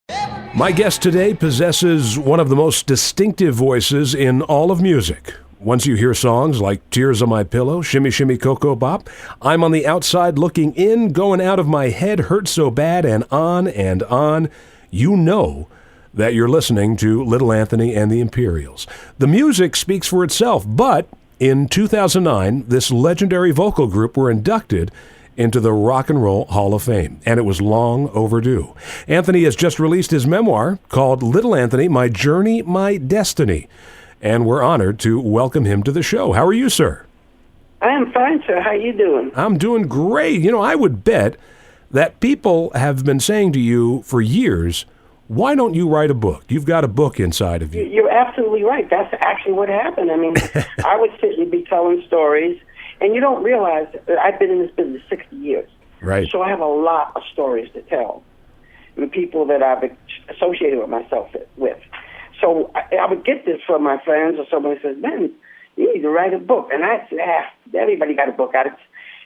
My guest today possesses one of the most distinctive voices in all of music. Once you hear songs like Tears on My Pillow, Shimmy Shimmy Cocoa Bop, I'm on the outside looking in, going out of my head, hurt so bad, and on, you know that you're listening to Little Anthony and the Imperials. The music speaks for itself, but in 2009, this legendary vocal group were inducted into the Rock and Roll Hall of Fame, and it was long overdue. Anthony has just released his memoir called Little Anthony, My Journey, My Destiny, and we're honored to welcome him to the show. How are you, sir? I am fine, sir. How are you doing? I'm doing great. You know, I would bet that people have been saying to you for years, why don't you write a book? You've got a book inside of you. You're absolutely right. That's actually what happened. I mean, I would sit and be telling stories, and you don't realize that I've been in this business 60 years. Right. So I have a lot of stories to tell. The people that I've associated with myself with. So I would get this from my friends, or somebody says, man, you need to write a book. And I said, everybody got a book out.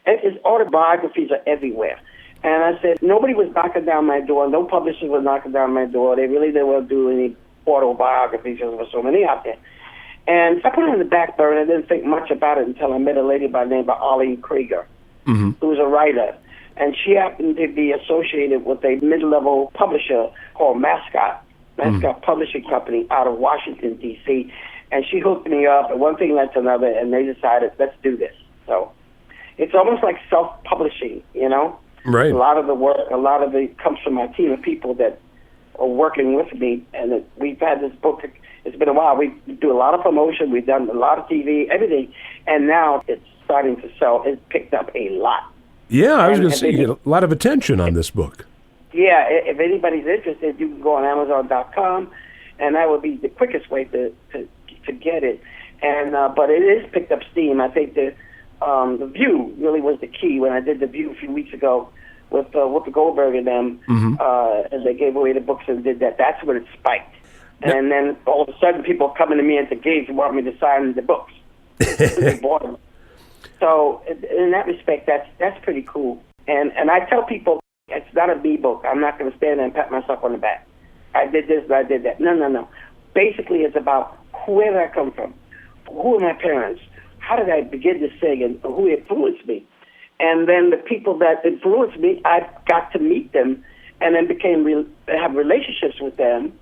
It's autobiographies are everywhere. And I said, nobody was knocking down my door. No publishers were knocking down my door. They really didn't want to do any autobiographies because there were so many out there. And so I put it on the back burner. I didn't think much about it until I met a lady by the name of Arlene Krieger, who was a writer. And she happened to be associated with a mid-level publisher called Mascot Publishing Company out of Washington, D.C. And she hooked me up, and one thing led to another, and they decided, let's do this. So it's almost like self-publishing, you know? Right. A lot of the work, a lot of it comes from my team of people that are working with me, and we've had this book. It's been a while. We do a lot of promotion. We've done a lot of TV, everything, and now it's starting to sell. It's picked up a lot. Yeah, I was going to say, you get a lot of attention on this book. Yeah, if anybody's interested, you can go on Amazon.com, and that would be the quickest way to get it. And but it is picked up steam. I think the View really was the key. When I did the View a few weeks ago with Goldner and them, and they gave away the books and did that, that's when it spiked. And then all of a sudden, people coming to me at the gates and want me to sign the books. They bought them. So in that respect, that's pretty cool. And I tell people, it's not a me book. I'm not going to stand there and pat myself on the back. I did this and I did that. No. Basically, it's about where did I come from? Who are my parents? How did I begin to sing, and who influenced me? And then the people that influenced me, I got to meet them and then have relationships with them.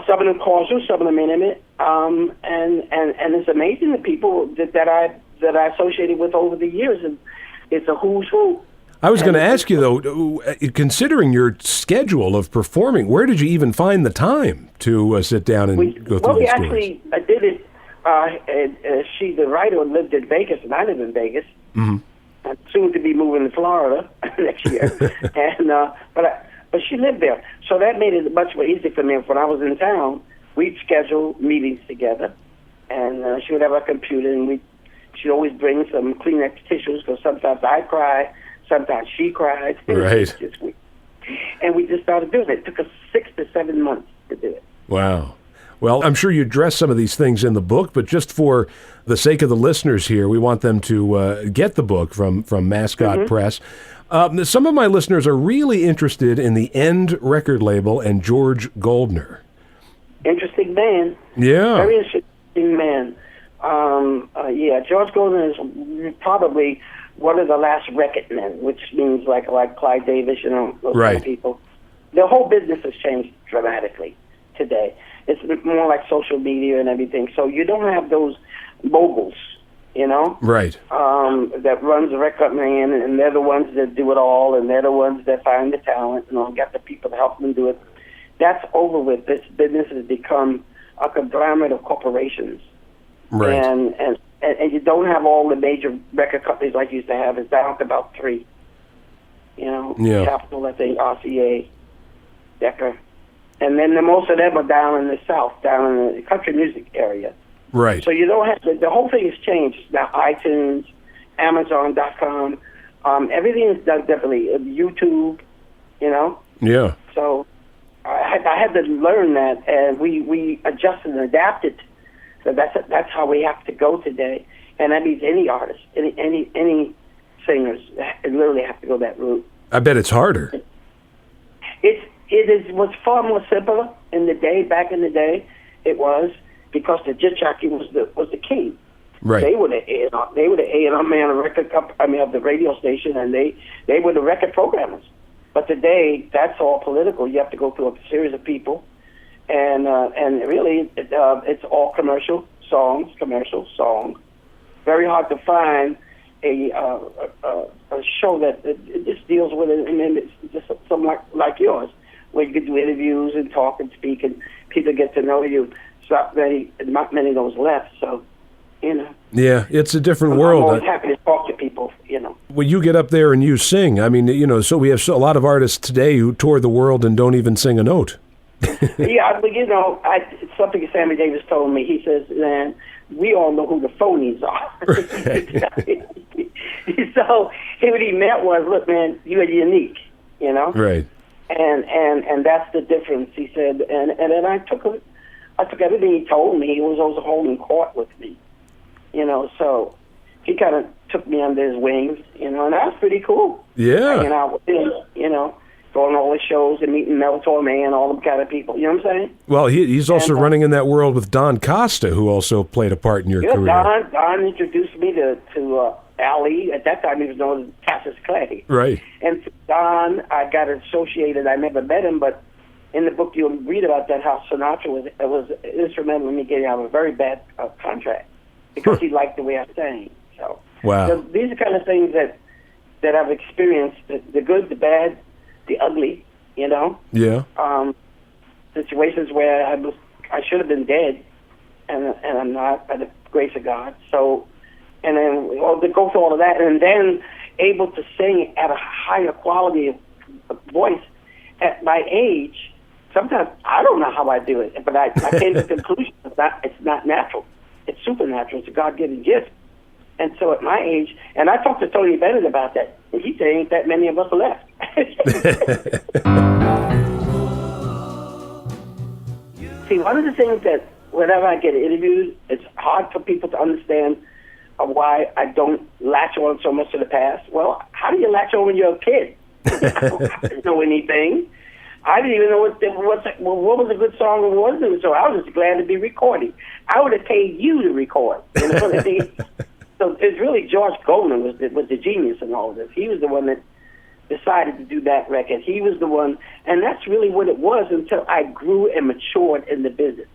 Some of them cordial, some of them intimate, and it's amazing the people that I associated with over the years, and it's a who's who. I was going to ask you though, considering your schedule of performing, where did you even find the time to sit down and go through these stories? I did it. She, the writer, lived in Vegas, and I live in Vegas. I'm soon to be moving to Florida next year, and but she lived there, so that made it much more easy for me. When I was in town, we'd schedule meetings together, and she would have a computer, and she'd always bring some Kleenex tissues, because sometimes I cry, sometimes she cried. Right. And we just started doing it. It took us 6 to 7 months to do it. Wow. Well, I'm sure you address some of these things in the book, but just for the sake of the listeners here, we want them to get the book from Mascot Press. Some of my listeners are really interested in the End record label and George Goldner. Interesting man. Yeah. Very interesting man. George Goldner is probably one of the last record men, which means like Clyde Davis, those kind of people. The whole business has changed dramatically today. It's more like social media and everything. So you don't have those moguls, right? That runs the record company, and they're the ones that do it all, and they're the ones that find the talent, and get the people to help them do it. That's over with. This business has become a conglomerate of corporations, right? And you don't have all the major record companies like you used to have. It's down to about 3. Capitol, I think, RCA, Decca. And then most of them are down in the South, down in the country music area. Right. So you don't have to, the whole thing has changed. Now iTunes, Amazon.com, everything is done differently. YouTube, Yeah. So I had to learn that, and we adjusted and adapted. So that's how we have to go today. And that means any artist, any singers literally have to go that route. I bet it's harder. was far more simpler in the day. Back in the day, it was because the disc jockey was the king. Right. They were the A&R man of the radio station, and they were the record programmers. But today, that's all political. You have to go through a series of people, and really, it's all commercial songs. Very hard to find a show that just deals with it, and then it's just something like yours, where you can do interviews and talk and speak, and people get to know you. Not many of those left, so, you know. Yeah, it's a different world. I'm always happy to talk to people, you know. When you get up there and you sing, I mean, you know, so we have a lot of artists today who tour the world and don't even sing a note. Yeah, but, you know, it's something Sammy Davis told me. He says, man, we all know who the phonies are. So what he meant was, look, man, you're unique, you know? Right. And that's the difference, he said. And then I took everything he told me. He was also holding court with me, you know. So he kind of took me under his wings, you know, and that was pretty cool. Yeah. Hanging out with him, you know, going to all his shows and meeting Mel Torme and all them kind of people. You know what I'm saying? Well, he's also running in that world with Don Costa, who also played a part in your career. Don introduced me to Ali. At that time, he was known as Cassius Clay. Right. And Don, I got associated. I never met him, but in the book, you'll read about that, how Sinatra was instrumental in me getting out of a very bad contract because he liked the way I sang. So, wow. So these are kind of things that I've experienced, the good, the bad, the ugly, you know? Yeah. Situations where I should have been dead, and I'm not, by the grace of God. So, and then to go through all of that, and then able to sing at a higher quality of voice at my age. Sometimes I don't know how I do it, but I came to the conclusion it's not natural. It's supernatural. It's a God-given gift. And so at my age, and I talked to Tony Bennett about that, and he said ain't that many of us left. See, one of the things that whenever I get interviewed, it's hard for people to understand why I don't latch on so much to the past. Well, how do you latch on when you're a kid? I didn't know anything. I didn't even know what was a good song and what wasn't. So I was just glad to be recording. I would have paid you to record. You know what I mean? So it's really George Goldner was the genius in all of this. He was the one that decided to do that record. He was the one, and that's really what it was until I grew and matured in the business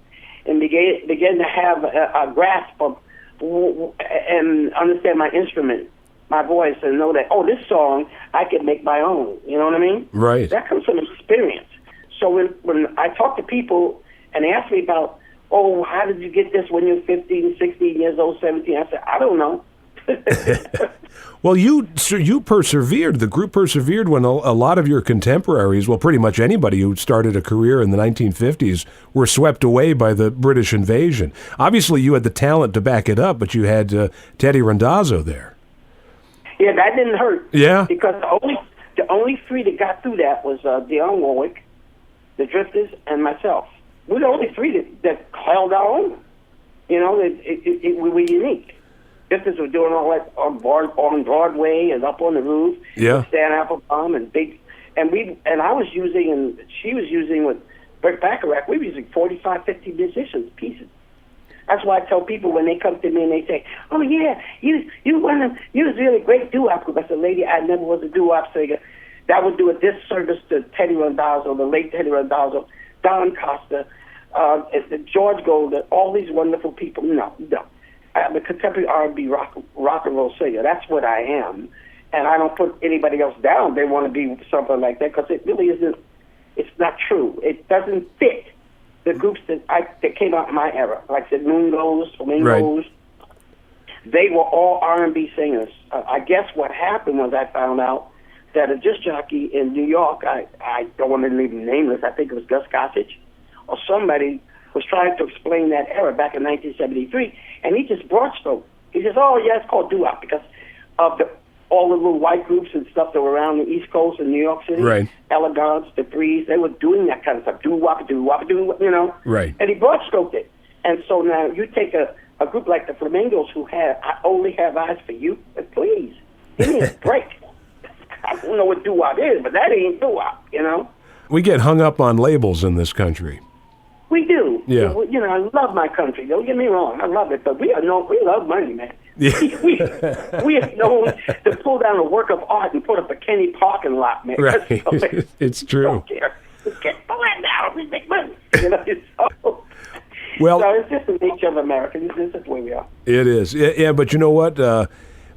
and began to have a grasp of and understand my instrument, my voice, and know that, this song I can make my own. You know what I mean? Right. That comes from experience. So when I talk to people and they ask me about, how did you get this when you're 15, 16 years old, 17? I said, I don't know. Well, you persevered. The group persevered when a lot of your contemporaries, well, pretty much anybody who started a career in the 1950s, were swept away by the British invasion. Obviously, you had the talent to back it up, but you had Teddy Randazzo there. Yeah, that didn't hurt. Yeah. Because the only three that got through that was Dionne Warwick, the Drifters, and myself. We're the only three that held our own. You know, we were unique. Drifters were doing all that on Broadway and up on the roof. Yeah. Stan Applebaum and big, and I was using, and she was using with Burt Bacharach. We were using 45, 50 musicians pieces. That's why I tell people when they come to me and they say, "Oh yeah, you was really a great doo-wop group." I said, "Lady, I never was a doo-wop singer. That would do a disservice to Teddy Randazzo, the late Teddy Randazzo, Don Costa, George Goldner, all these wonderful people. No. I'm a contemporary R&B rock and roll singer. That's what I am, and I don't put anybody else down. They want to be something like that because it really isn't. It's not true. It doesn't fit the groups that came out in my era, like the Mungos, Flamingos. Right. They were all R&B singers. I guess what happened was I found out that a disc jockey in New York, I don't want to leave him nameless, I think it was Gus Gossage, or somebody was trying to explain that era back in 1973, and he just broad-stroked. He says, it's called doo-wop because of all the little white groups and stuff that were around the East Coast in New York City. Right. Elegance, the Breeze, they were doing that kind of stuff. Doo-wop, you know. Right. And he broad-stroked it. And so now you take a group like the Flamingos who had I Only Have Eyes for You, but please, give me a break. I don't know what doo-wop is, but that ain't doo-wop, you know. We get hung up on labels in this country. We do. Yeah. You know, I love my country. Don't get me wrong. I love it. But we love money, man. Yeah. we are known to pull down a work of art and put up a Kenny parking lot, man. Right. It's true. Don't care. Just get pull that down. We make money. You know, Well, so it's just the nature of America. This is the way we are. it is. Yeah, but you know what?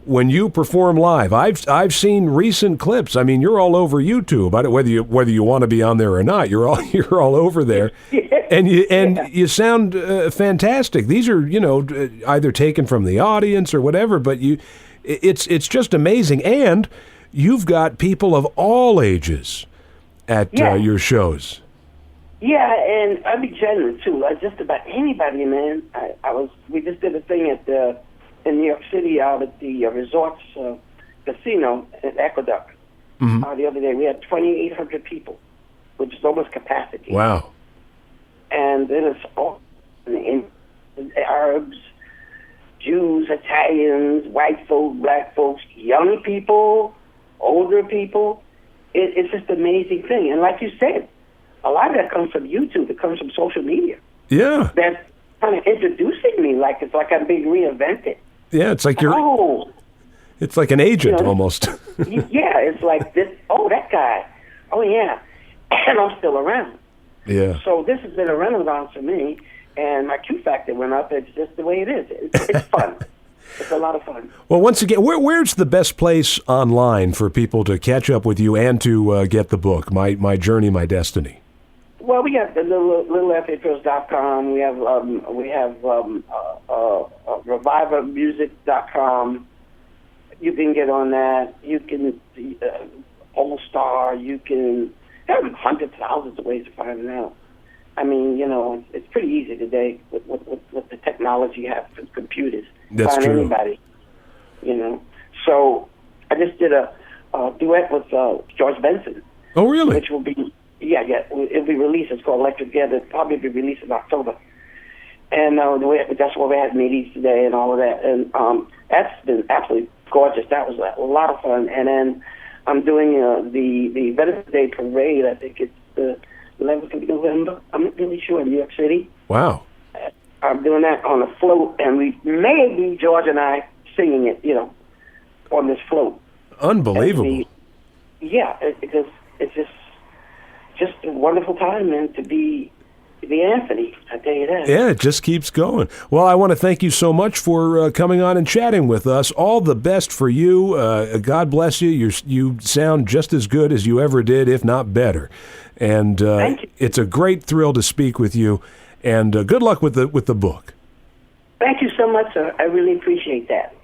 When you perform live, I've seen recent clips. I mean, you're all over YouTube. Whether you want to be on there or not, you're all over there, and you sound fantastic. These are either taken from the audience or whatever, but it's just amazing. And you've got people of all ages at your shows. Yeah, and I'd be generous too. Just about anybody, man. We just did a thing in New York City out at the Resorts Casino at Aqueduct. The other day, we had 2,800 people, which is almost capacity. Wow. And then it's all Arabs, Jews, Italians, white folks, black folks, young people, older people. It's just an amazing thing. And like you said, a lot of that comes from YouTube. It comes from social media. Yeah. That's kind of introducing me like it's like I'm being reinvented. Yeah, it's like it's like an agent almost. Yeah, it's like this. Oh, that guy. Oh, yeah. And I'm still around. Yeah. So this has been a renaissance for me, and my Q factor went up. It's just the way it is. It's fun. It's a lot of fun. Well, once again, where's the best place online for people to catch up with you and to get the book, My Journey, My Destiny? Well, we got the littlefaprills.com. We have revivermusic.com. You can get on that. You can All Star. You can have hundreds, thousands of ways of finding out. I mean, it's pretty easy today with the technology you have for computers. That's find true. Anybody, So I just did a duet with George Benson. Oh, really? Which will be. Yeah, it'll be released. It's called Electric Together. It'll probably be released in October. And that's why we had meetings today and all of that. And that's been absolutely gorgeous. That was a lot of fun. And then I'm doing the Veterans Day Parade. I think it's the 11th of November. I'm not really sure, in New York City. Wow. I'm doing that on a float. And we may be, George and I, singing it, on this float. Unbelievable. Because it's just a wonderful time, man, to be Anthony. I tell you that. Yeah, it just keeps going. Well, I want to thank you so much for coming on and chatting with us. All the best for you. God bless you. You sound just as good as you ever did, if not better. And thank you. It's a great thrill to speak with you. And good luck with the book. Thank you so much, sir. I really appreciate that.